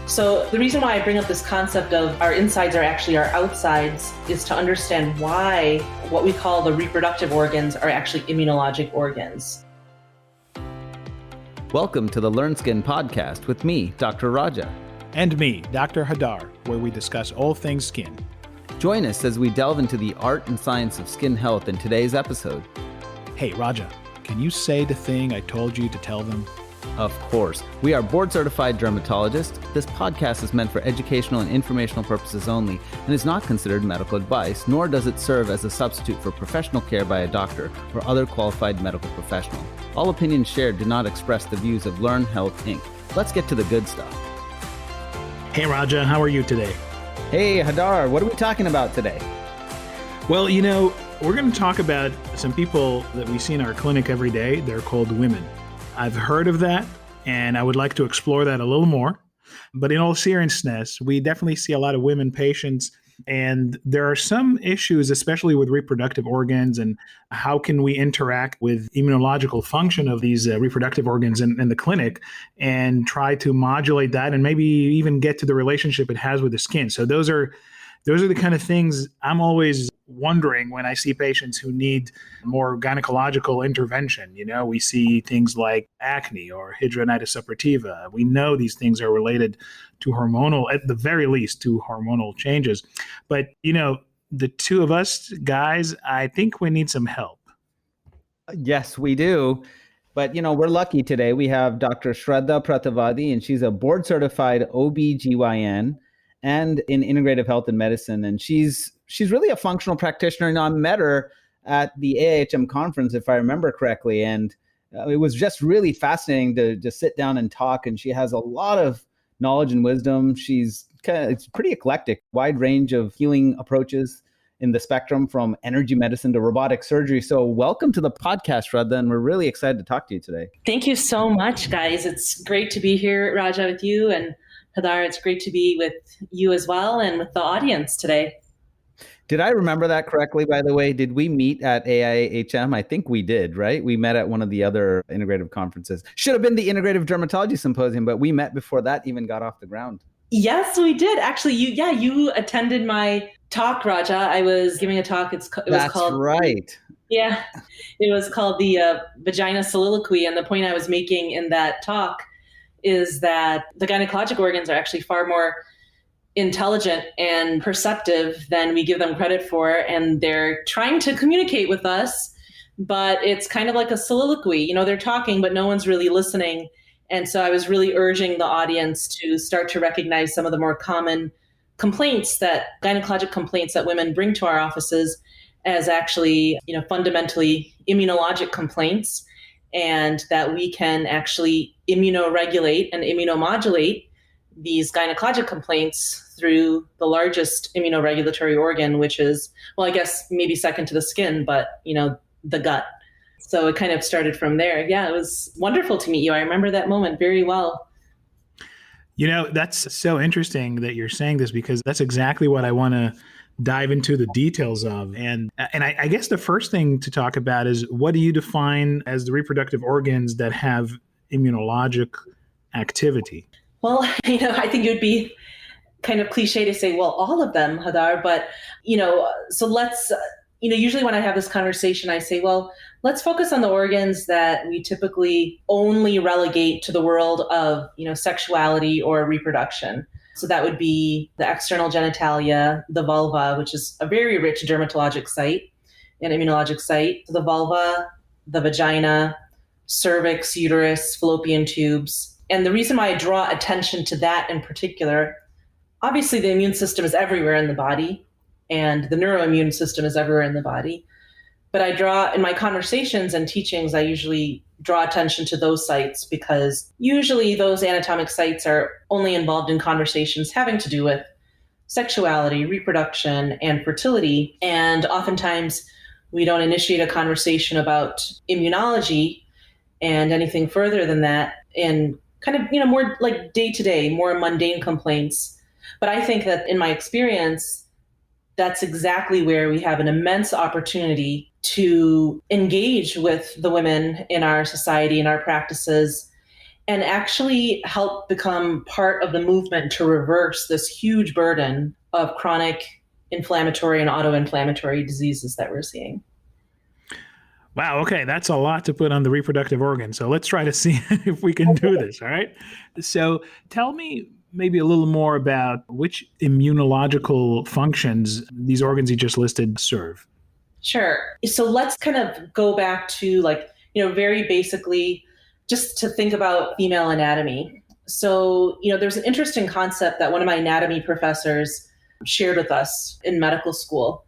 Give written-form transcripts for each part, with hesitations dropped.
So the reason why I bring up this concept of our insides are actually our outsides is to understand why what we call the reproductive organs are actually immunologic organs. Welcome to the Learn Skin podcast with me, Dr. Raja. And me, Dr. Hadar, where we discuss all things skin. Join us as we delve into the art and science of skin health in today's episode. Hey, Raja, can you say the thing I told you to tell them? Of course. We are board-certified dermatologists. This podcast is meant for educational and informational purposes only and is not considered medical advice, nor does it serve as a substitute for professional care by a doctor or other qualified medical professional. All opinions shared do not express the views of Learn Health, Inc. Let's get to the good stuff. Hey, Raja, how are you today? Hey, Hadar, what are we talking about today? Well, we're going to talk about some people that we see in our clinic every day. They're called women. I've heard of that, and I would like to explore that a little more. But in all seriousness, we definitely see a lot of women patients, and there are some issues, especially with reproductive organs, and how can we interact with immunological function of these reproductive organs in the clinic and try to modulate that and maybe even get to the relationship it has with the skin. So those are the kind of things I'm always wondering when I see patients who need more gynecological intervention. We see things like acne or hidradenitis suppurativa. We know these things are related to hormonal, at the very least, to hormonal changes. But, the two of us guys, I think we need some help. Yes, we do. But, we're lucky today. We have Dr. Sraddha Prativadi, and she's a board-certified ObGyn and in integrative health and medicine. And she's really a functional practitioner. I met her at the AHIM conference, if I remember correctly. And it was just really fascinating to just sit down and talk. And she has a lot of knowledge and wisdom. It's pretty eclectic, wide range of healing approaches in the spectrum from energy medicine to robotic surgery. So welcome to the podcast, Sraddha, and we're really excited to talk to you today. Thank you so much, guys. It's great to be here, Raja, with you. And Hadar, it's great to be with you as well and with the audience today. Did I remember that correctly, by the way? Did we meet at AIHM? I think we did, right? We met at one of the other integrative conferences. Should have been the Integrative Dermatology Symposium, but we met before that even got off the ground. Yes, we did. Actually, you attended my talk, Raja. I was giving a talk. That's called, right. Yeah, it was called the Vagina Soliloquy. And the point I was making in that talk is that the gynecologic organs are actually far more intelligent and perceptive than we give them credit for. And they're trying to communicate with us, but it's kind of like a soliloquy. They're talking, but no one's really listening. And so I was really urging the audience to start to recognize some of the more common gynecologic complaints that women bring to our offices as actually, fundamentally immunologic complaints, and that we can actually immunoregulate and immunomodulate these gynecologic complaints through the largest immunoregulatory organ, which is, well, I guess maybe second to the skin, but, the gut. So it kind of started from there. Yeah, it was wonderful to meet you. I remember that moment very well. That's so interesting that you're saying this, because that's exactly what I want to dive into the details of. And I guess the first thing to talk about is, what do you define as the reproductive organs that have immunologic activity? Well, I think it would be kind of cliche to say, well, all of them, Hadar, but, so let's, usually when I have this conversation, I say, well, let's focus on the organs that we typically only relegate to the world of, sexuality or reproduction. So that would be the external genitalia, the vulva, which is a very rich dermatologic site and immunologic site, the vulva, the vagina, cervix, uterus, fallopian tubes. And the reason why I draw attention to that in particular, obviously the immune system is everywhere in the body, and the neuroimmune system is everywhere in the body. But in my conversations and teachings, I usually draw attention to those sites, because usually those anatomic sites are only involved in conversations having to do with sexuality, reproduction, and fertility. And oftentimes we don't initiate a conversation about immunology and anything further than that in kind of, more like day-to-day, more mundane complaints. But I think that in my experience, that's exactly where we have an immense opportunity to engage with the women in our society, in our practices, and actually help become part of the movement to reverse this huge burden of chronic inflammatory and autoinflammatory diseases that we're seeing. Wow. Okay. That's a lot to put on the reproductive organ. So let's try to see if we can do this. All right. So tell me maybe a little more about which immunological functions these organs you just listed serve. Sure. So let's kind of go back to very basically just to think about female anatomy. So, there's an interesting concept that one of my anatomy professors shared with us in medical school.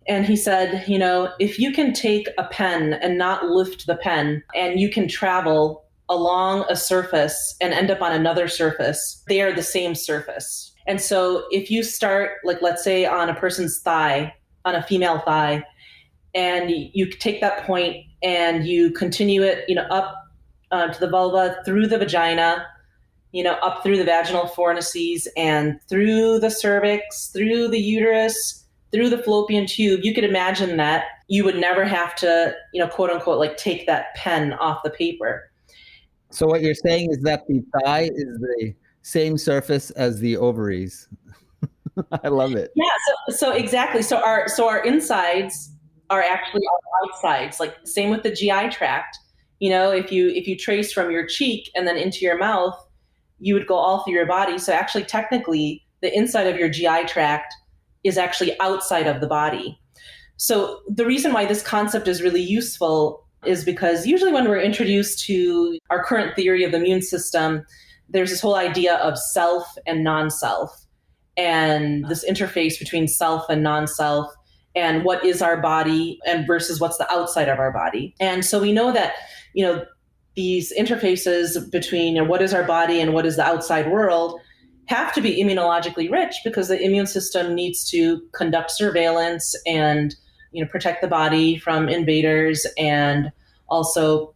And he said, if you can take a pen and not lift the pen, and you can travel along a surface and end up on another surface, they are the same surface. And so if you start, let's say on a person's thigh, on a female thigh, and you take that point and you continue it, up to the vulva, through the vagina, up through the vaginal fornices and through the cervix, through the uterus, through the fallopian tube, you could imagine that you would never have to, quote unquote, take that pen off the paper. So what you're saying is that the thigh is the same surface as the ovaries. I love it. Yeah, so exactly. So our insides are actually our outsides, same with the GI tract. If you trace from your cheek and then into your mouth, you would go all through your body. So actually, technically, the inside of your GI tract is actually outside of the body. So the reason why this concept is really useful is because usually when we're introduced to our current theory of the immune system, there's this whole idea of self and non-self, and this interface between self and non-self, and what is our body and versus what's the outside of our body. And so we know that, these interfaces between what is our body and what is the outside world have to be immunologically rich, because the immune system needs to conduct surveillance and protect the body from invaders, and also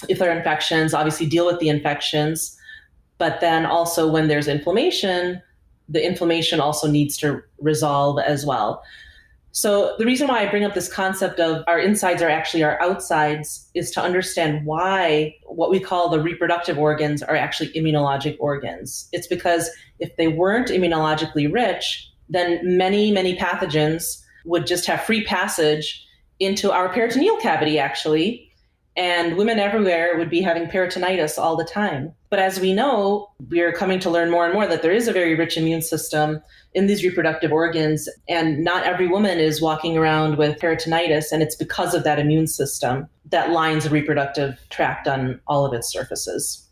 if there are infections, obviously deal with the infections. But then also when there's inflammation, the inflammation also needs to resolve as well. So the reason why I bring up this concept of our insides are actually our outsides is to understand why what we call the reproductive organs are actually immunologic organs. It's because if they weren't immunologically rich, then many, many pathogens would just have free passage into our peritoneal cavity, actually. And women everywhere would be having peritonitis all the time. But as we know, we are coming to learn more and more that there is a very rich immune system in these reproductive organs, and not every woman is walking around with peritonitis, and it's because of that immune system that lines the reproductive tract on all of its surfaces.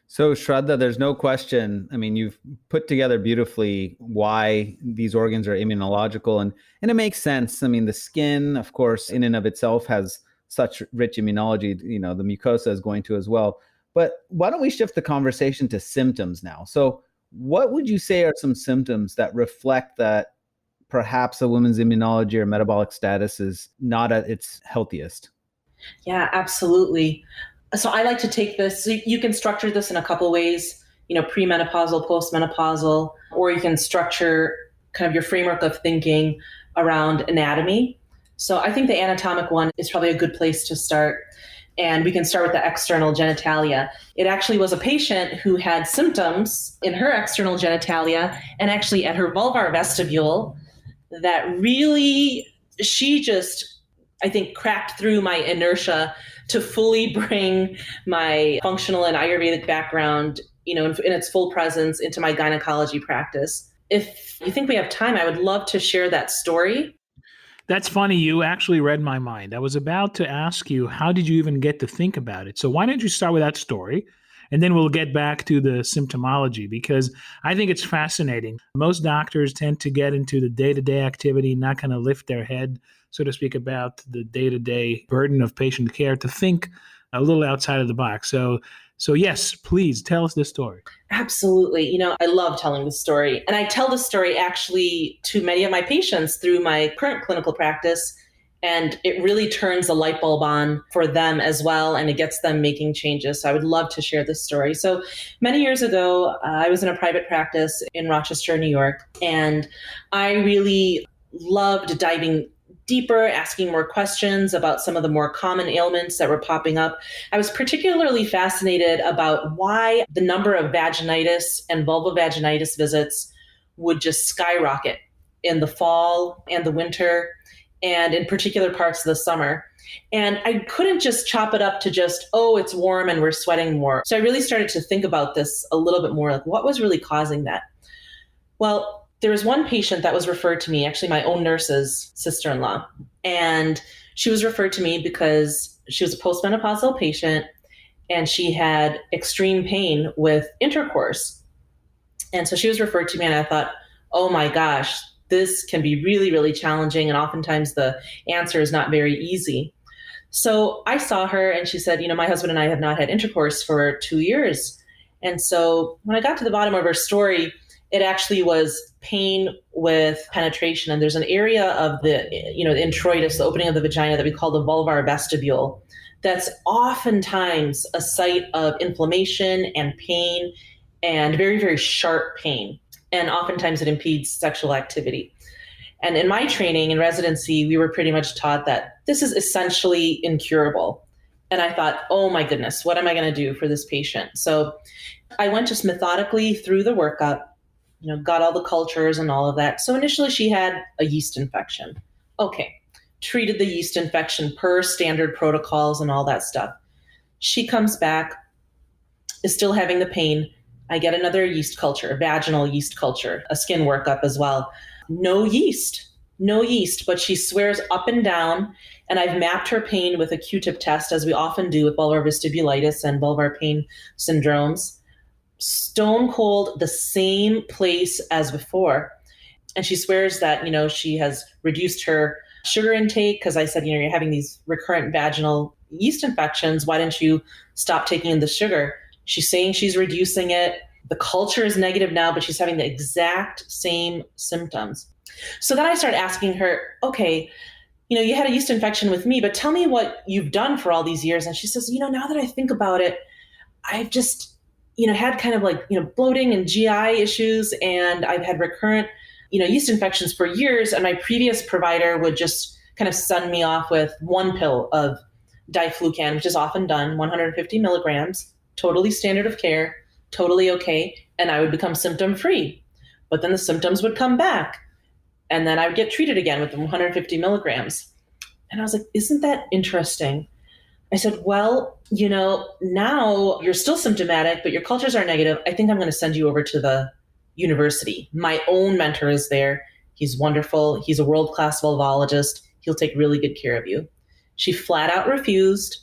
So Sraddha, there's no question. I mean, you've put together beautifully why these organs are immunological, and it makes sense. I mean, the skin, of course, in and of itself has such rich immunology, the mucosa is going to as well. But why don't we shift the conversation to symptoms now? So what would you say are some symptoms that reflect that perhaps a woman's immunology or metabolic status is not at its healthiest? Yeah, absolutely. So I like to take this, so you can structure this in a couple ways, premenopausal, postmenopausal, or you can structure kind of your framework of thinking around anatomy. So I think the anatomic one is probably a good place to start. And we can start with the external genitalia. It actually was a patient who had symptoms in her external genitalia and actually at her vulvar vestibule that really, she just, I think, cracked through my inertia to fully bring my functional and Ayurvedic background, in its full presence into my gynecology practice. If you think we have time, I would love to share that story. That's funny. You actually read my mind. I was about to ask you, how did you even get to think about it? So why don't you start with that story? And then we'll get back to the symptomology, because I think it's fascinating. Most doctors tend to get into the day-to-day activity, not kind of lift their head, so to speak, about the day-to-day burden of patient care, to think a little outside of the box. So yes, please tell us this story. Absolutely. I love telling the story. And I tell the story actually to many of my patients through my current clinical practice. And it really turns the light bulb on for them as well. And it gets them making changes. So I would love to share this story. So many years ago, I was in a private practice in Rochester, New York. And I really loved diving deeper, asking more questions about some of the more common ailments that were popping up. I was particularly fascinated about why the number of vaginitis and vulvovaginitis visits would just skyrocket in the fall and the winter, and in particular parts of the summer. And I couldn't just chop it up to just, oh, it's warm and we're sweating more. So I really started to think about this a little bit more, like what was really causing that? Well, there was one patient that was referred to me, actually my own nurse's sister-in-law. And she was referred to me because she was a postmenopausal patient and she had extreme pain with intercourse. And so she was referred to me and I thought, oh my gosh, this can be really, really challenging. And oftentimes the answer is not very easy. So I saw her and she said, my husband and I have not had intercourse for 2 years. And so when I got to the bottom of her story, it actually was pain with penetration. And there's an area of the introitus, the opening of the vagina that we call the vulvar vestibule. That's oftentimes a site of inflammation and pain and very, very sharp pain. And oftentimes it impedes sexual activity. And in my training and residency, we were pretty much taught that this is essentially incurable. And I thought, oh my goodness, what am I going to do for this patient? So I went just methodically through the workup, got all the cultures and all of that. So initially she had a yeast infection. Okay, treated the yeast infection per standard protocols and all that stuff. She comes back, is still having the pain. I get another yeast culture, vaginal yeast culture, a skin workup as well. No yeast, but she swears up and down. And I've mapped her pain with a Q-tip test, as we often do with vulvar vestibulitis and vulvar pain syndromes. Stone cold, the same place as before. And she swears that, she has reduced her sugar intake because I said, you're having these recurrent vaginal yeast infections. Why didn't you stop taking in the sugar? She's saying she's reducing it. The culture is negative now, but she's having the exact same symptoms. So then I started asking her, okay, you had a yeast infection with me, but tell me what you've done for all these years. And she says, now that I think about it, I've just, had kind of like, bloating and GI issues, and I've had recurrent, yeast infections for years. And my previous provider would just kind of send me off with one pill of diflucan, which is often done, 150 milligrams, totally standard of care, totally okay. And I would become symptom free, but then the symptoms would come back. And then I would get treated again with the 150 milligrams. And I was like, isn't that interesting? I said, well, now you're still symptomatic, but your cultures are negative. I think I'm going to send you over to the university. My own mentor is there. He's wonderful. He's a world-class vulvologist. He'll take really good care of you. She flat out refused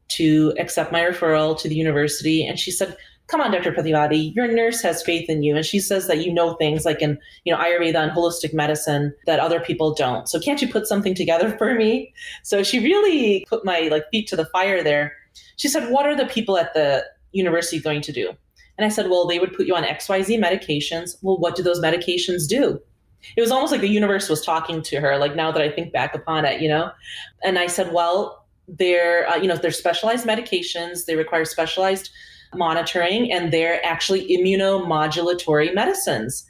to accept my referral to the university. And she said, come on, Dr. Prativadi, your nurse has faith in you. And she says that you know things like in Ayurveda and holistic medicine that other people don't. So can't you put something together for me? So she really put my feet to the fire there. She said, what are the people at the university going to do? And I said, well, they would put you on XYZ medications. Well, what do those medications do? It was almost like the universe was talking to her, now that I think back upon it, And I said, well, they're specialized medications. They require specialized monitoring, and they're actually immunomodulatory medicines.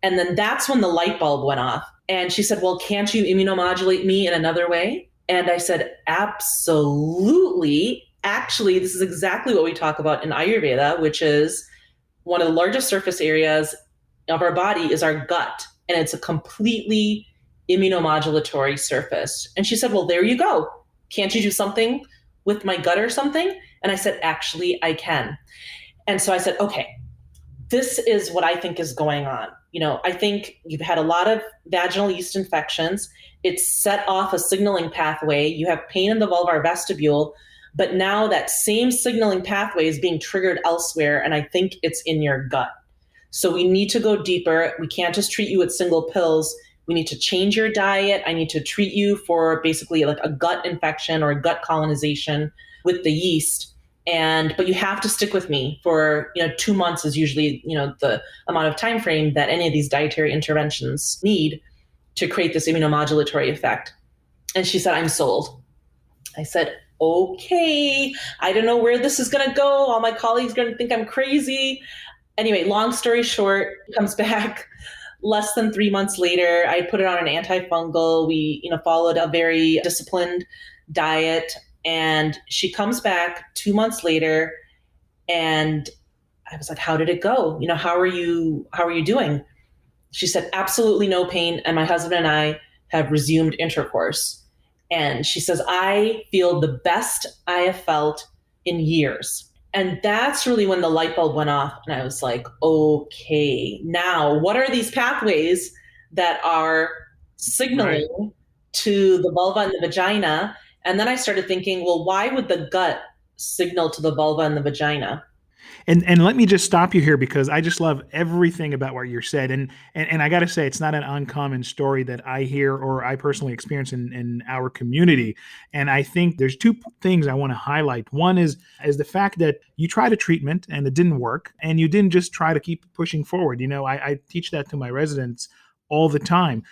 And then that's when the light bulb went off. And she said, well, can't you immunomodulate me in another way? And I said, absolutely. Actually, this is exactly what we talk about in Ayurveda, which is one of the largest surface areas of our body is our gut. And it's a completely immunomodulatory surface. And she said, well, there you go. Can't you do something with my gut or something? And I said, actually, I can. And so I said, okay, this is what I think is going on. I think you've had a lot of vaginal yeast infections. It's set off a signaling pathway. You have pain in the vulvar vestibule, but now that same signaling pathway is being triggered elsewhere. And I think it's in your gut. So we need to go deeper. We can't just treat you with single pills. We need to change your diet. I need to treat you for basically a gut infection or a gut colonization with the yeast. But you have to stick with me for, 2 months is usually, the amount of time frame that any of these dietary interventions need to create this immunomodulatory effect. And she said, I'm sold. I said, okay, I don't know where this is going to go. All my colleagues are going to think I'm crazy. Anyway, long story short, comes back less than 3 months later, I put it on an antifungal. We, followed a very disciplined diet, and she comes back 2 months later, and I was like, how did it go? How are you doing? She said, absolutely no pain. And my husband and I have resumed intercourse. And she says, I feel the best I have felt in years. And that's really when the light bulb went off. And I was like, okay, now what are these pathways that are signaling to the vulva and the vagina? And then I started thinking, well, why would the gut signal to the vulva and the vagina? And let me just stop you here, because I just love everything about what you said. And I got to say, it's not an uncommon story that I hear or I personally experience in our community. And I think there's two things I want to highlight. One is the fact that you tried a treatment and it didn't work, and you didn't just try to keep pushing forward. I teach that to my residents all the time.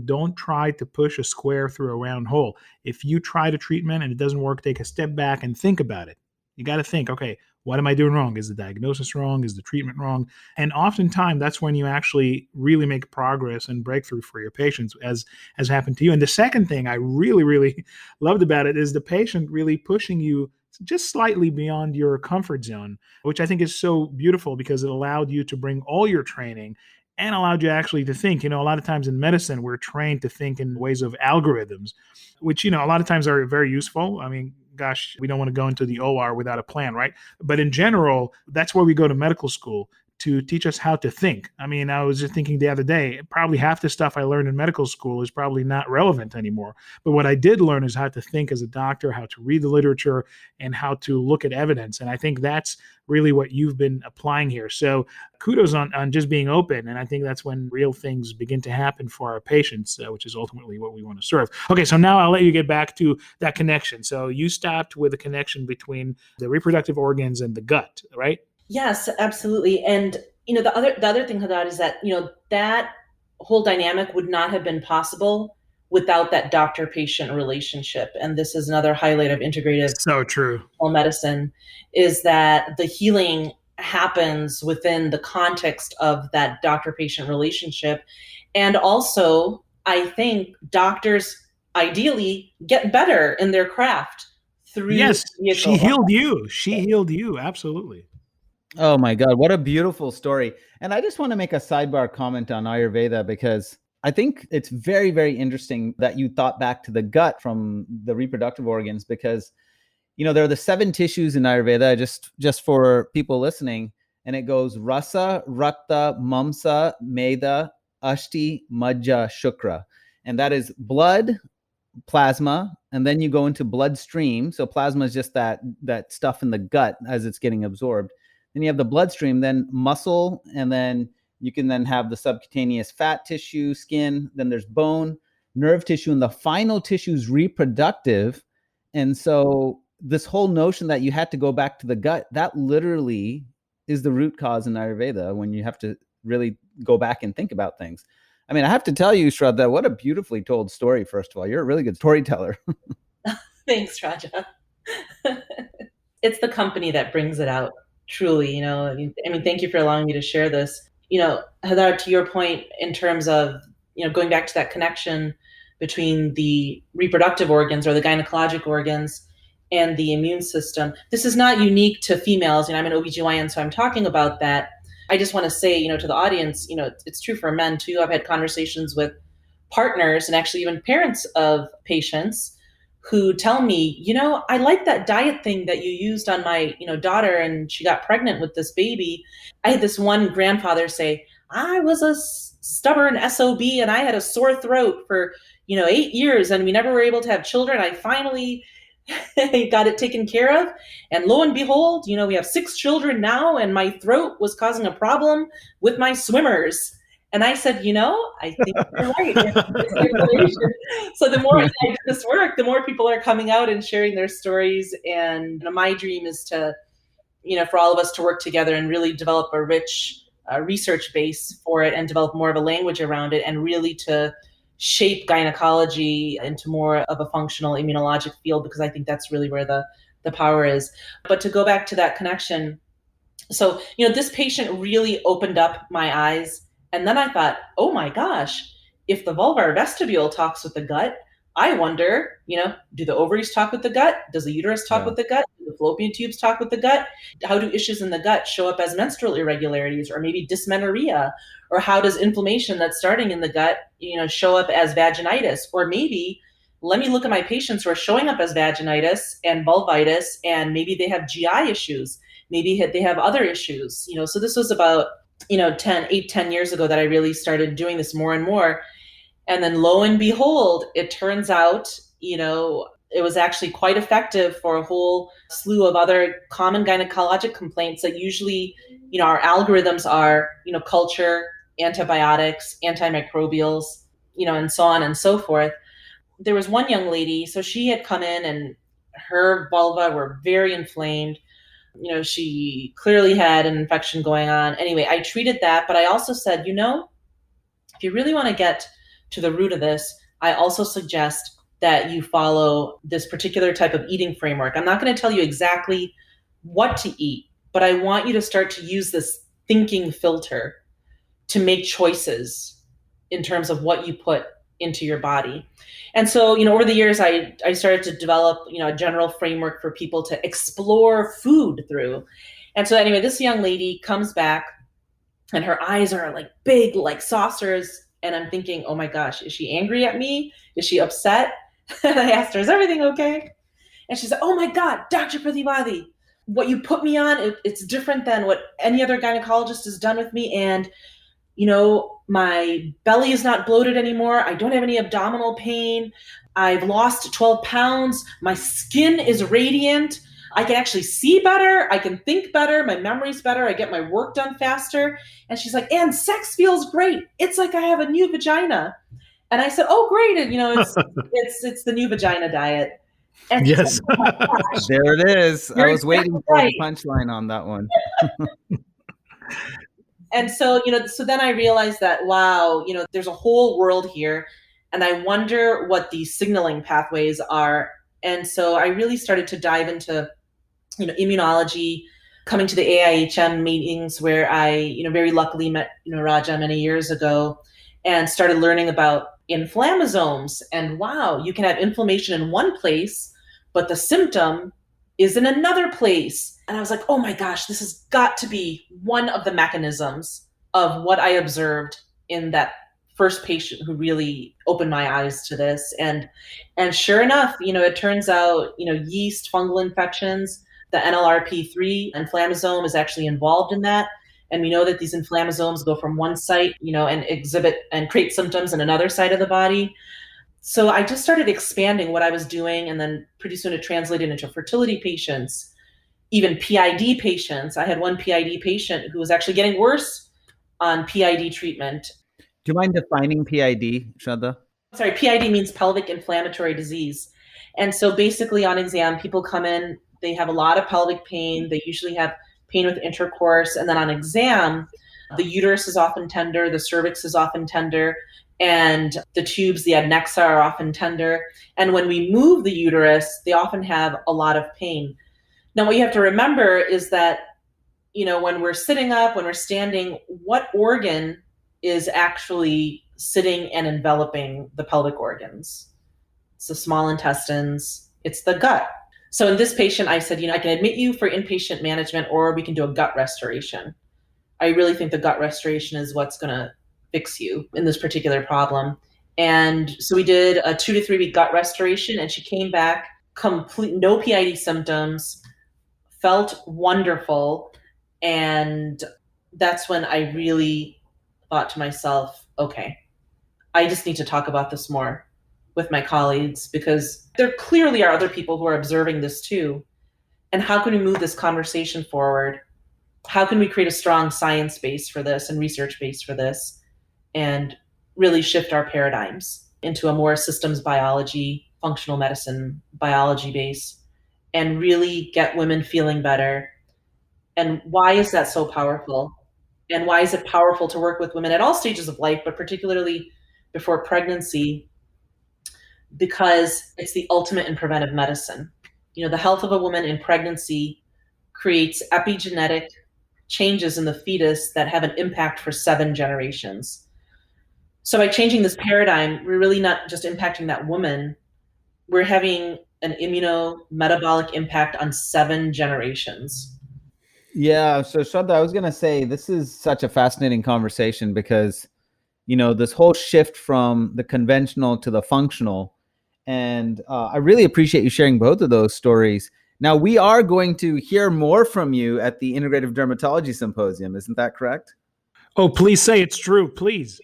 Don't try to push a square through a round hole. If you tried a treatment and it doesn't work, take a step back and think about it. You got to think, okay, what am I doing wrong? Is the diagnosis wrong? Is the treatment wrong? And oftentimes that's when you actually really make progress and breakthrough for your patients, as has happened to you. And the second thing I really, really loved about it is the patient really pushing you just slightly beyond your comfort zone, which I think is so beautiful, because it allowed you to bring all your training and allowed you actually to think. A lot of times in medicine, we're trained to think in ways of algorithms, which, a lot of times are very useful. I mean, gosh, we don't want to go into the OR without a plan, right? But in general, that's where we go to medical school, to teach us how to think. I mean, I was just thinking the other day, probably half the stuff I learned in medical school is probably not relevant anymore. But what I did learn is how to think as a doctor, how to read the literature, and how to look at evidence. And I think that's really what you've been applying here. So kudos on just being open. And I think that's when real things begin to happen for our patients, which is ultimately what we want to serve. Okay, so now I'll let you get back to that connection. So you stopped with the connection between the reproductive organs and the gut, right? Yes, absolutely. And the other thing, Hadar, is that that whole dynamic would not have been possible without that doctor-patient relationship. And this is another highlight of integrative so true medicine, is that the healing happens within the context of that doctor-patient relationship. And also, I think doctors ideally get better in their craft through. Yes, she healed you. She healed you. Absolutely. Oh my God, what a beautiful story. And I just want to make a sidebar comment on Ayurveda, because I think it's very, very interesting that you thought back to the gut from the reproductive organs, because, there are the 7 tissues in Ayurveda, just for people listening. And it goes Rasa, Rakta, Mamsa, Meda, Ashti, Majja, Shukra. And that is blood, plasma, and then you go into bloodstream. So plasma is just that stuff in the gut as it's getting absorbed. Then you have the bloodstream, then muscle, and then you can then have the subcutaneous fat tissue, skin, then there's bone, nerve tissue, and the final tissue is reproductive. And so this whole notion that you had to go back to the gut, that literally is the root cause in Ayurveda, when you have to really go back and think about things. I mean, I have to tell you, Sraddha, what a beautifully told story, first of all. You're a really good storyteller. Thanks, Raja. It's the company that brings it out. Truly, I mean, thank you for allowing me to share this. Hadar, to your point, in terms of, going back to that connection between the reproductive organs or the gynecologic organs and the immune system, this is not unique to females. I'm an OBGYN, so I'm talking about that. I just want to say, to the audience, it's true for men too. I've had conversations with partners and actually even parents of patients who tell me, I like that diet thing that you used on my, daughter, and she got pregnant with this baby. I had this one grandfather say, I was a stubborn SOB and I had a sore throat for, 8 years, and we never were able to have children. I finally got it taken care of. And lo and behold, we have 6 children now, and my throat was causing a problem with my swimmers. And I said, I think you're right. So the more I do this work, the more people are coming out and sharing their stories. And my dream is to, for all of us to work together and really develop a rich research base for it, and develop more of a language around it, and really to shape gynecology into more of a functional immunologic field, because I think that's really where the power is. But to go back to that connection, so, this patient really opened up my eyes And then I thought, oh my gosh, if the vulvar vestibule talks with the gut, I wonder, do the ovaries talk with the gut? Does the uterus talk Yeah. with the gut? Do the fallopian tubes talk with the gut? How do issues in the gut show up as menstrual irregularities or maybe dysmenorrhea? Or how does inflammation that's starting in the gut, show up as vaginitis? Or maybe let me look at my patients who are showing up as vaginitis and vulvitis, and maybe they have GI issues. Maybe they have other issues. So this was about 10 years ago that I really started doing this more and more. And then lo and behold, it turns out, it was actually quite effective for a whole slew of other common gynecologic complaints that usually, our algorithms are, culture, antibiotics, antimicrobials, and so on and so forth. There was one young lady, so she had come in and her vulva were very inflamed. She clearly had an infection going on. Anyway, I treated that, but I also said, if you really want to get to the root of this, I also suggest that you follow this particular type of eating framework. I'm not going to tell you exactly what to eat, but I want you to start to use this thinking filter to make choices in terms of what you put into your body. And so, over the years, I started to develop, a general framework for people to explore food through. And so anyway, this young lady comes back and her eyes are like big, like saucers. And I'm thinking, oh my gosh, is she angry at me? Is she upset? And I asked her, is everything okay? And she said, oh my God, Dr. Prativadi, what you put me on, it's different than what any other gynecologist has done with me. And my belly is not bloated anymore. I don't have any abdominal pain. I've lost 12 pounds. My skin is radiant. I can actually see better. I can think better. My memory's better. I get my work done faster. And she's like, and sex feels great. It's like I have a new vagina. And I said, oh, great. And, it's the new vagina diet. And Yes. said, oh my gosh, There it is. I you're was waiting exactly for right. the punchline on that one. And so, so then I realized that, wow, there's a whole world here. And I wonder what the signaling pathways are. And so I really started to dive into, immunology, coming to the AIHM meetings where I, very luckily met, Raja many years ago and started learning about inflammasomes. And wow, you can have inflammation in one place, but the symptom is in another place. And I was like, oh my gosh, this has got to be one of the mechanisms of what I observed in that first patient who really opened my eyes to this. And sure enough, it turns out, yeast, fungal infections, the NLRP3 inflammasome is actually involved in that. And we know that these inflammasomes go from one site, and exhibit and create symptoms in another site of the body. So I just started expanding what I was doing, and then pretty soon it translated into fertility patients, even PID patients. I had one PID patient who was actually getting worse on PID treatment. Do you mind defining PID, Sraddha? Sorry, PID means pelvic inflammatory disease. And so basically on exam, people come in, they have a lot of pelvic pain. They usually have pain with intercourse. And then on exam, the uterus is often tender, the cervix is often tender, and the tubes, the adnexa, are often tender. And when we move the uterus, they often have a lot of pain. Now, what you have to remember is that, when we're sitting up, when we're standing, what organ is actually sitting and enveloping the pelvic organs? It's the small intestines, it's the gut. So in this patient, I said, I can admit you for inpatient management, or we can do a gut restoration. I really think the gut restoration is what's going to fix you in this particular problem. And so we did a 2 to 3 week gut restoration, and she came back complete, no PID symptoms, felt wonderful. And that's when I really thought to myself, okay, I just need to talk about this more with my colleagues, because there clearly are other people who are observing this too. And how can we move this conversation forward? How can we create a strong science base for this and research base for this, and really shift our paradigms into a more systems biology, functional medicine, biology base, and really get women feeling better? And why is that so powerful? And why is it powerful to work with women at all stages of life, but particularly before pregnancy? Because it's the ultimate in preventive medicine. The health of a woman in pregnancy creates epigenetic changes in the fetus that have an impact for 7 generations. So by changing this paradigm, we're really not just impacting that woman, we're having an immunometabolic impact on 7 generations. Yeah. So Shraddha, I was going to say, this is such a fascinating conversation because, this whole shift from the conventional to the functional. And I really appreciate you sharing both of those stories. Now, we are going to hear more from you at the Integrative Dermatology Symposium. Isn't that correct? Oh, please say it's true, please.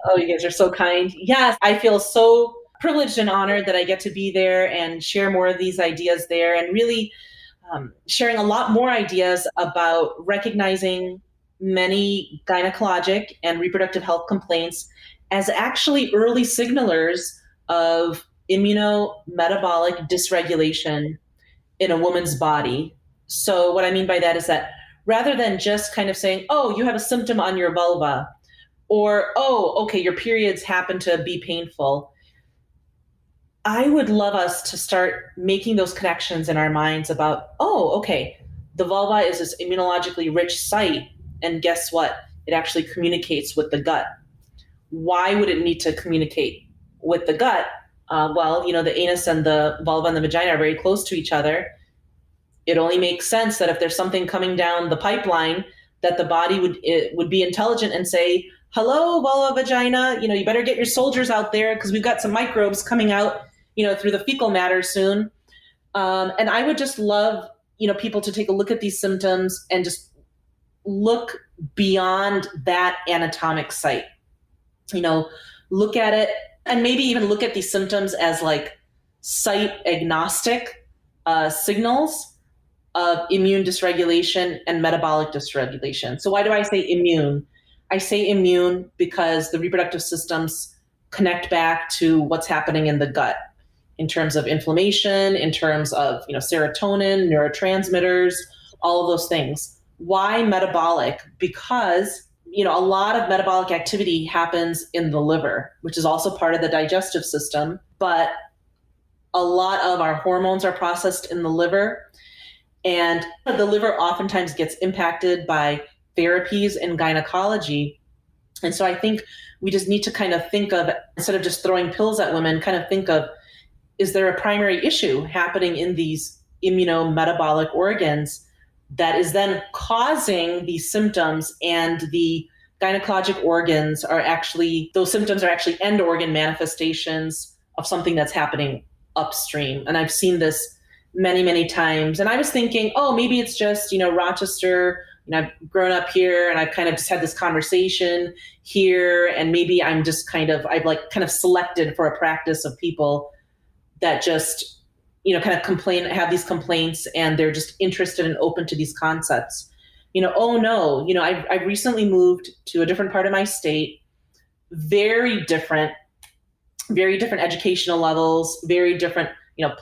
Oh, you guys are so kind. Yes, I feel so privileged and honored that I get to be there and share more of these ideas there, and really sharing a lot more ideas about recognizing many gynecologic and reproductive health complaints as actually early signalers of immunometabolic dysregulation in a woman's body. So what I mean by that is that rather than just kind of saying, oh, you have a symptom on your vulva, or, oh, okay, your periods happen to be painful, I would love us to start making those connections in our minds about, oh, okay, the vulva is this immunologically rich site, and guess what? It actually communicates with the gut. Why would it need to communicate with the gut? Well, the anus and the vulva and the vagina are very close to each other. It only makes sense that if there's something coming down the pipeline, that the body would be intelligent and say, hello, vulva, vagina, you better get your soldiers out there because we've got some microbes coming out, through the fecal matter soon. And I would just love, people to take a look at these symptoms and just look beyond that anatomic site. Look at it and maybe even look at these symptoms as like site agnostic signals of immune dysregulation and metabolic dysregulation. So why do I say immune? I say immune because the reproductive systems connect back to what's happening in the gut in terms of inflammation, in terms of serotonin, neurotransmitters, all of those things. Why metabolic? Because a lot of metabolic activity happens in the liver, which is also part of the digestive system, but a lot of our hormones are processed in the liver. And the liver oftentimes gets impacted by therapies in gynecology. And so I think we just need to kind of think of, instead of just throwing pills at women, kind of think of, is there a primary issue happening in these immunometabolic organs that is then causing these symptoms? And the gynecologic organs are actually, those symptoms are actually end organ manifestations of something that's happening upstream. And I've seen this many, many times. And I was thinking, oh, maybe it's just, Rochester, I've grown up here and I've kind of just had this conversation here. And maybe I've kind of selected for a practice of people that just, kind of have these complaints, and they're just interested and open to these concepts. Oh no, I've recently moved to a different part of my state, very different educational levels, very different,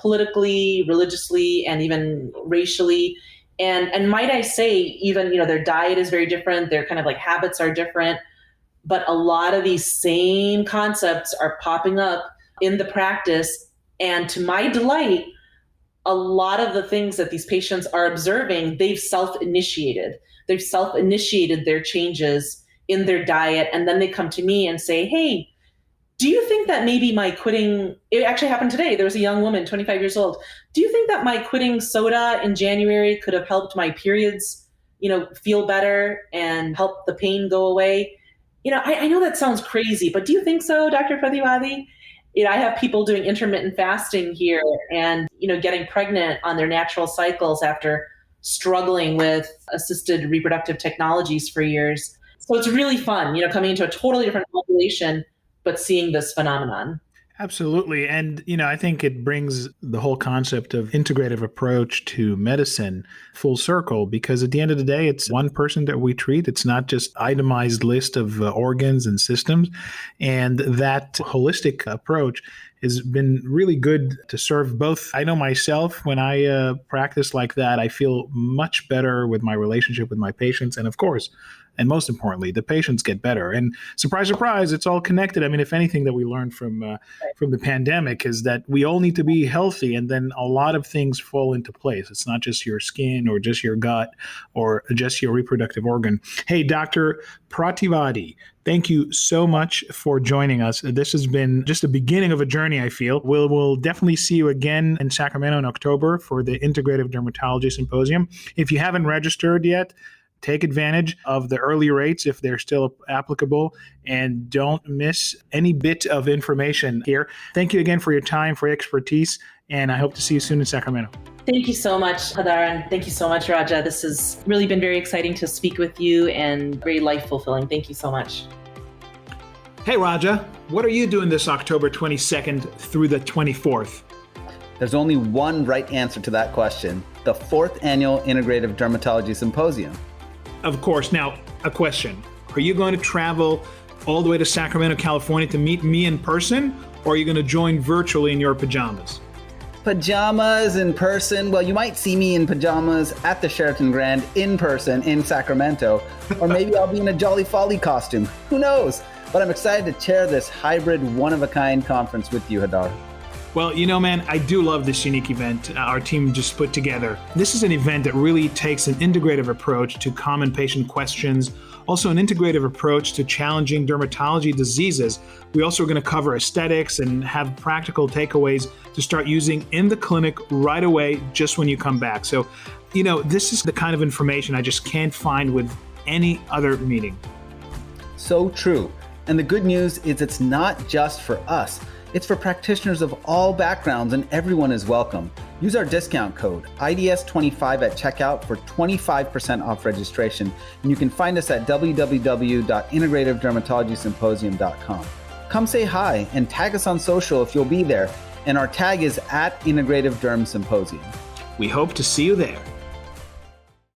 politically, religiously, and even racially. And might I say, even, their diet is very different. Their kind of like habits are different, but a lot of these same concepts are popping up in the practice. And to my delight, a lot of the things that these patients are observing, they've self-initiated. They've self-initiated their changes in their diet. And then they come to me and say, hey, do you think that maybe my quitting, it actually happened today. There was a young woman, 25 years old. Do you think that my quitting soda in January could have helped my periods, feel better and help the pain go away? I know that sounds crazy, but do you think so, Dr. Prativadi? I have people doing intermittent fasting here and, getting pregnant on their natural cycles after struggling with assisted reproductive technologies for years. So it's really fun, coming into a totally different population, but seeing this phenomenon. Absolutely. And, I think it brings the whole concept of integrative approach to medicine full circle, because at the end of the day, it's one person that we treat. It's not just itemized list of organs and systems. And that holistic approach has been really good to serve both. I know myself, when I practice like that, I feel much better with my relationship with my patients. And of course, and most importantly, the patients get better. And surprise, surprise, it's all connected. I mean, if anything that we learned from the pandemic is that we all need to be healthy, and then a lot of things fall into place. It's not just your skin or just your gut or just your reproductive organ. Hey, Dr. Prativadi, thank you so much for joining us. This has been just the beginning of a journey, I feel. We'll definitely see you again in Sacramento in October for the Integrative Dermatology Symposium. If you haven't registered yet, take advantage of the early rates if they're still applicable, and don't miss any bit of information here. Thank you again for your time, for your expertise, and I hope to see you soon in Sacramento. Thank you so much, Hadar, and thank you so much, Raja. This has really been very exciting to speak with you and very life-fulfilling. Thank you so much. Hey, Raja, what are you doing this October 22nd through the 24th? There's only one right answer to that question: the 4th Annual Integrative Dermatology Symposium. Of course. Now, a question. Are you going to travel all the way to Sacramento, California to meet me in person, or are you going to join virtually in your pajamas? Pajamas in person? Well, you might see me in pajamas at the Sheraton Grand in person in Sacramento, or maybe I'll be in a Jolly Folly costume. Who knows? But I'm excited to chair this hybrid, one-of-a-kind conference with you, Hadar. Well, you know, man, I do love this unique event our team just put together. This is an event that really takes an integrative approach to common patient questions, also an integrative approach to challenging dermatology diseases. We also are going to cover aesthetics and have practical takeaways to start using in the clinic right away, just when you come back. So, you know, this is the kind of information I just can't find with any other meeting. So true. And the good news is it's not just for us. It's for practitioners of all backgrounds, and everyone is welcome. Use our discount code IDS25 at checkout for 25% off registration. And you can find us at www.integrativedermatologysymposium.com. Come say hi and tag us on social if you'll be there. And our tag is @Integrative Derm Symposium. We hope to see you there.